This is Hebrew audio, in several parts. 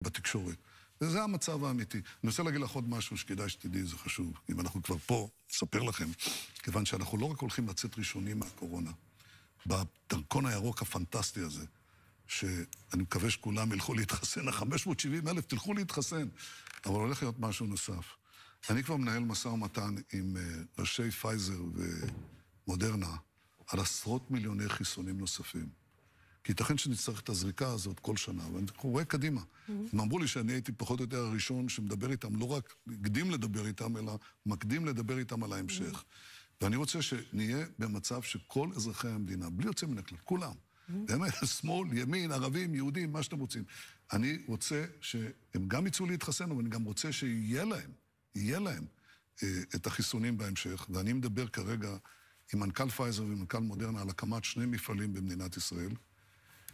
בתקשורת. וזה המצב האמיתי. אני רוצה להגיד לך עוד משהו שכדאי שתדעי, זה חשוב. אם אנחנו כבר פה, אספר לכם, כיוון שאנחנו לא רק הולכים לצאת ראשונים מהקורונה, בדרכון הירוק הפנטסטי הזה, שאני מקווה שכולם ילכו להתחסן, ה-570,000 תלכו להתחסן, אבל הולך להיות משהו נוסף. אני כבר מנהל משא ומתן עם ראשי פייזר ומודרנה על עשרות מיליוני חיסונים נוספים. כי ייתכן שנצטרך את הזריקה הזאת כל שנה, ואני רואה קדימה. הם אמרו לי שאני הייתי פחות או יותר הראשון שמדבר איתם, לא רק הקדים לדבר איתם, אלא מקדים לדבר איתם על ההמשך. ואני רוצה שנהיה במצב שכל אזרחי המדינה, בלי יוצא מן הכלל, כולם, באמת, שמאל, ימין, ערבים, יהודים, מה שאתם רוצים. אני רוצה שהם גם יצאו להתחסן, אבל אני גם רוצה שיהיה להם את החיסונים בהמשך, ואני מדבר כרגע עם מנכ"ל פייזר ומנכ"ל מודרנה על הקמת 2 מפעלים במדינת ישראל,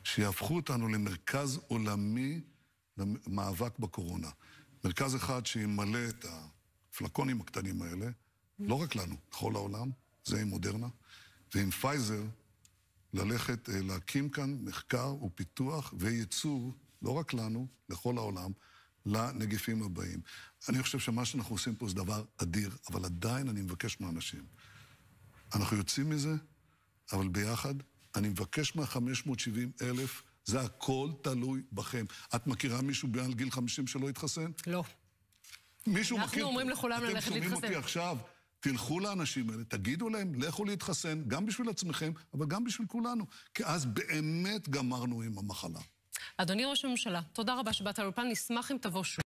שיהפכו אותנו למרכז עולמי למאבק בקורונה. מרכז אחד שימלא את הפלקונים הקטנים האלה, לא רק לנו, לכל העולם, זה עם מודרנה, ועם פייזר ללכת, להקים כאן מחקר ופיתוח וייצור, לא רק לנו, לכל העולם, לנגיפים הבאים. אני חושב שמה שאנחנו עושים פה זה דבר אדיר, אבל עדיין אני מבקש מהאנשים. אנחנו יוצאים מזה, אבל ביחד, אני מבקש מה-570,000, זה הכל תלוי בכם. את מכירה מישהו מעל גיל 50 שלא יתחסן? לא. מישהו מכיר? אנחנו אומרים לכולם ללכת להתחסן. אתם שומעים אותי עכשיו, תלכו לאנשים האלה, תגידו להם, לכו להתחסן, גם בשביל עצמכם, אבל גם בשביל כולנו. כי אז באמת גמרנו עם המחלה. אדוני ראש הממשלה, תודה רבה שבאת לאולפן, נשמח אם תבוא שוב.